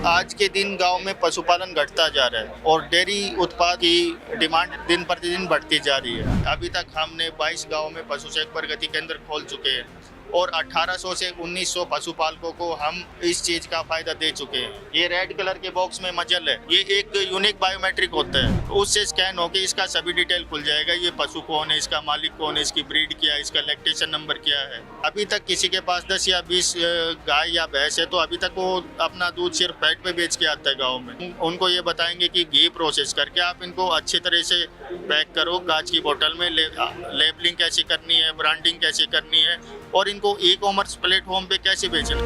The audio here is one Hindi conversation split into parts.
आज के दिन गांव में पशुपालन घटता जा रहा है और डेयरी उत्पाद की डिमांड दिन प्रतिदिन बढ़ती जा रही है। अभी तक हमने 22 गांव में पशु सेवा प्रगति केंद्र खोल चुके हैं और 1800 से 1900 पशुपालकों को हम इस चीज का फायदा दे चुके हैं। ये रेड कलर के बॉक्स में मजल है, ये एक यूनिक बायोमेट्रिक होता है, उससे स्कैन होकर इसका सभी डिटेल खुल जाएगा। ये पशु कौन है, इसका मालिक कौन है, इसकी ब्रीड क्या है, इसका लैक्टेशन नंबर क्या है। अभी तक किसी के पास 10 या 20 गाय या भैंस है तो अभी तक वो अपना दूध सिर्फ फैट पे बेच के आता है गाँव में। उनको ये बताएंगे कि घी प्रोसेस करके आप इनको अच्छी तरह से पैक करो कांच की बोतल में, लेबलिंग कैसे करनी है, ब्रांडिंग कैसे करनी है और इनको ई कॉमर्स प्लेटफॉर्म पे कैसे बेचना।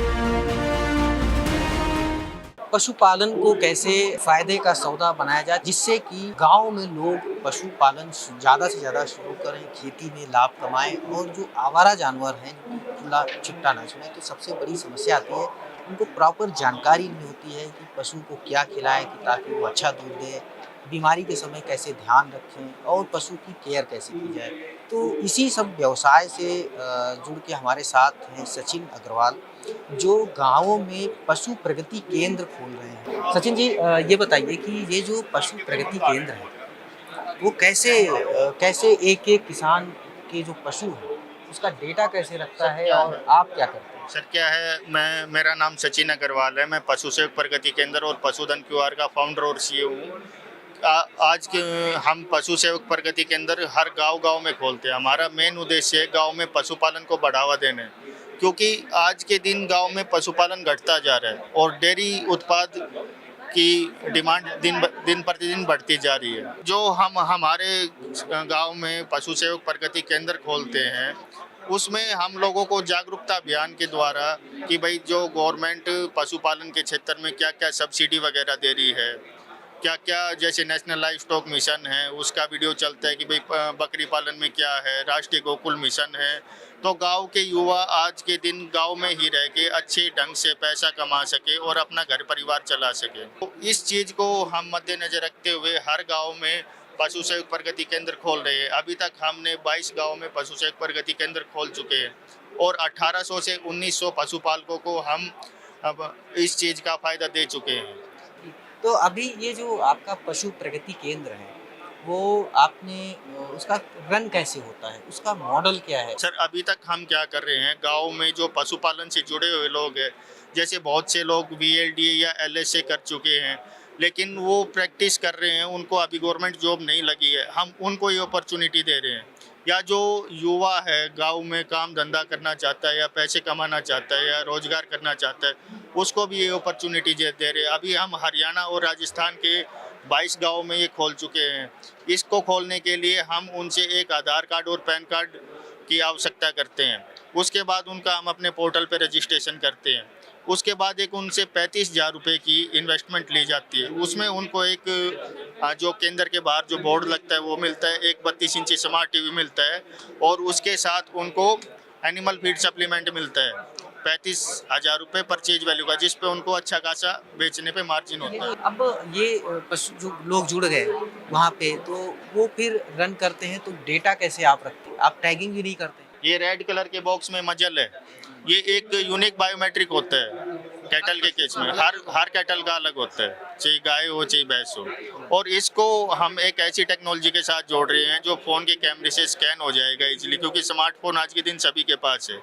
पशुपालन को कैसे फायदे का सौदा बनाया जाए जिससे कि गांव में लोग पशुपालन ज़्यादा से ज़्यादा शुरू करें, खेती में लाभ कमाएं और जो आवारा जानवर हैं खुला छिट्टा ना चुनें। तो सबसे बड़ी समस्या आती है उनको प्रॉपर जानकारी नहीं होती है कि पशु को क्या खिलाएं कि ताकि वो अच्छा दूध दे, बीमारी के समय कैसे ध्यान रखें और पशु की केयर कैसे की जाए। तो इसी सब व्यवसाय से जुड़ के हमारे साथ हैं सचिन अग्रवाल, जो गाँवों में पशु प्रगति केंद्र खोल रहे हैं। सचिन जी, ये बताइए कि ये जो पशु प्रगति केंद्र है वो कैसे एक-एक किसान के जो पशु हैं उसका डेटा कैसे रखता है और आप क्या करते हैं? सर क्या है, मेरा नाम सचिन अग्रवाल है। मैं पशु सेवा प्रगति केंद्र और पशुधन क्यूआर का फाउंडर और सीईओ हूँ। आज के हम पशु सेवक प्रगति केंद्र हर गांव में खोलते हैं। हमारा मेन उद्देश्य है गांव में पशुपालन को बढ़ावा देना है, क्योंकि आज के दिन गांव में पशुपालन घटता जा रहा है और डेयरी उत्पाद की डिमांड दिन प्रतिदिन बढ़ती जा रही है। जो हम हमारे गांव में पशु सेवक प्रगति केंद्र खोलते हैं उसमें हम लोगों को जागरूकता अभियान के द्वारा कि भाई जो गवर्नमेंट पशुपालन के क्षेत्र में क्या क्या सब्सिडी वगैरह दे रही है, क्या क्या जैसे नेशनल लाइफ स्टॉक मिशन है उसका वीडियो चलता है कि भाई बकरी पालन में क्या है, राष्ट्रीय गोकुल मिशन है, तो गांव के युवा आज के दिन गांव में ही रह के अच्छे ढंग से पैसा कमा सके और अपना घर परिवार चला सके। तो इस चीज़ को हम मद्देनजर रखते हुए हर गांव में पशु सेवा प्रगति केंद्र खोल रहे हैं। अभी तक हमने 22 गाँव में पशु सेवा प्रगति केंद्र खोल चुके हैं और 1800 से 1900 पशुपालकों को हम अब इस चीज़ का फ़ायदा दे चुके हैं। तो अभी ये जो आपका पशु प्रगति केंद्र है वो आपने उसका रन कैसे होता है, उसका मॉडल क्या है? सर अभी तक हम क्या कर रहे हैं, गांव में जो पशुपालन से जुड़े हुए लोग हैं, जैसे बहुत से लोग VLD या LSA कर चुके हैं लेकिन वो प्रैक्टिस कर रहे हैं, उनको अभी गवर्नमेंट जॉब नहीं लगी है, हम उनको ये अपॉर्चुनिटी दे रहे हैं। या जो युवा है गांव में काम धंधा करना चाहता है या पैसे कमाना चाहता है या रोजगार करना चाहता है, उसको भी ये अपॉर्चुनिटी दे रहे हैं। अभी हम हरियाणा और राजस्थान के 22 गाँव में ये खोल चुके हैं। इसको खोलने के लिए हम उनसे एक आधार कार्ड और पैन कार्ड की आवश्यकता करते हैं। उसके बाद उनका हम अपने पोर्टल पर रजिस्ट्रेशन करते हैं। उसके बाद एक उनसे 35,000 रुपये की इन्वेस्टमेंट ली जाती है। उसमें उनको एक जो केंद्र के बाहर जो बोर्ड लगता है वो मिलता है, एक 32 इंची स्मार्ट टीवी मिलता है और उसके साथ उनको एनिमल फीड सप्लीमेंट मिलता है 35,000 रुपये परचेज वैल्यू का, जिस पे उनको अच्छा खासा बेचने पे मार्जिन होता है। अब ये पशु जो लोग जुड़ गए वहाँ पे तो वो फिर रन करते हैं तो डेटा कैसे आप रखते हैं? आप टैगिंग भी नहीं करते? ये रेड कलर के बॉक्स में मजल है, ये एक यूनिक बायोमेट्रिक होता है। कैटल के केस में हर कैटल का अलग होता है, चाहे गाय हो चाहे भैंस हो, और इसको हम एक ऐसी टेक्नोलॉजी के साथ जोड़ रहे हैं जो फ़ोन के कैमरे से स्कैन हो जाएगा इजीली, क्योंकि स्मार्टफोन आज के दिन सभी के पास है,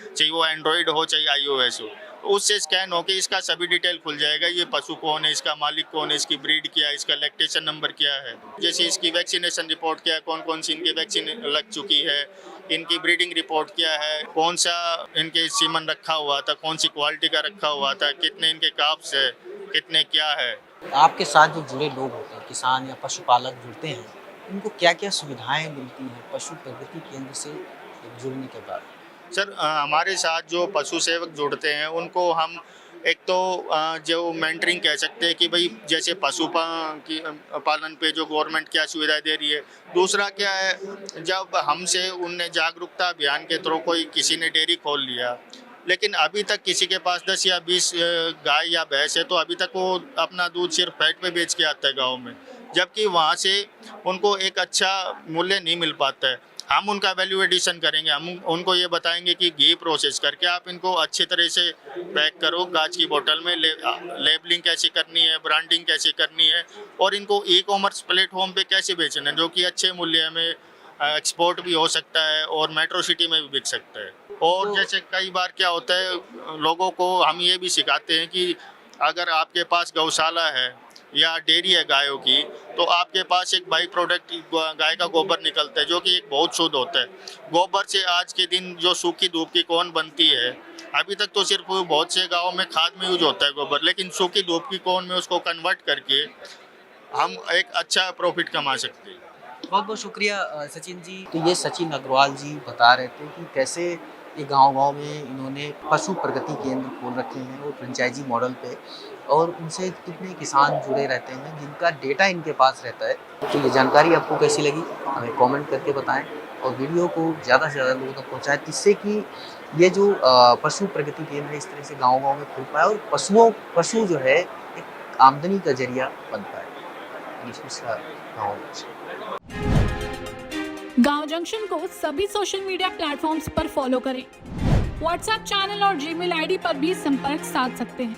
चाहे वो एंड्रॉयड हो चाहे iOS हो। तो उससे स्कैन होकर इसका सभी डिटेल खुल जाएगा। ये पशु कौन है, इसका मालिक कौन है, इसकी ब्रीड क्या है, इसका लैक्टेशन नंबर क्या है, जैसे इसकी वैक्सीनेशन रिपोर्ट क्या है, कौन कौन सी इनकी वैक्सीन लग चुकी है, इनकी ब्रीडिंग रिपोर्ट क्या है, कौन सा इनके सीमन रखा हुआ था, कौन सी क्वालिटी का रखा हुआ था, कितने इनके काब्स है, कितने क्या है। आपके साथ जो जुड़े लोग होते हैं, किसान या पशुपालक जुड़ते हैं, उनको क्या-क्या सुविधाएँ मिलती हैं पशु प्रगति केंद्र से जुड़ने के बाद? सर हमारे साथ जो पशु सेवक जुड़ते हैं उनको हम एक तो जो मेंटरिंग कह सकते हैं कि भाई जैसे पालन पे जो गवर्नमेंट क्या सुविधाएं दे रही है। दूसरा क्या है, जब हमसे उनने जागरूकता अभियान के थ्रू कोई किसी ने डेयरी खोल लिया लेकिन अभी तक किसी के पास 10 या 20 गाय या भैंस है तो अभी तक वो अपना दूध सिर्फ फैट पे बेच के आता है गाँव में, जबकि वहाँ से उनको एक अच्छा मूल्य नहीं मिल पाता है। हम उनका वैल्यू एडिशन करेंगे। हम उनको ये बताएंगे कि घी प्रोसेस करके आप इनको अच्छे तरह से पैक करो कांच की बोतल में, लेबलिंग कैसे करनी है, ब्रांडिंग कैसे करनी है, और इनको ई कॉमर्स प्लेटफॉर्म पे कैसे बेचना है, जो कि अच्छे मूल्य में एक्सपोर्ट भी हो सकता है और मेट्रो सिटी में भी बिक सकता है। और जैसे कई बार क्या होता है, लोगों को हम ये भी सिखाते हैं कि अगर आपके पास गौशाला है या डेयरी है गायों की, तो आपके पास एक बाई प्रोडक्ट गाय का गोबर निकलता है, जो कि एक बहुत शुद्ध होता है। गोबर से आज के दिन जो सूखी धूप की कौन बनती है, अभी तक तो सिर्फ बहुत से गाँव में खाद में यूज होता है गोबर, लेकिन सूखी धूप की कौन में उसको कन्वर्ट करके हम एक अच्छा प्रॉफिट कमा सकते हैं। बहुत बहुत शुक्रिया सचिन जी। तो ये सचिन अग्रवाल जी बता रहे थे कि कैसे ये गांव-गांव में इन्होंने पशु प्रगति केंद्र खोल रखे हैं और फ्रेंचाइजी मॉडल पे, और उनसे कितने किसान जुड़े रहते हैं जिनका डेटा इनके पास रहता है। तो ये जानकारी आपको कैसी लगी हमें कमेंट करके बताएं, और वीडियो को ज़्यादा से ज़्यादा लोगों तक पहुँचाएं, जिससे कि ये जो पशु प्रगति केंद्र है इस तरह से गाँव-गाँव में खुल पाए और पशु जो है एक आमदनी का जरिया बन पाए। मनीष मिश्रा, गाँव जंक्शन। गांव जंक्शन को सभी सोशल मीडिया प्लेटफॉर्म्स पर फॉलो करें। व्हाट्सएप चैनल और जीमेल आईडी पर भी संपर्क साध सकते हैं।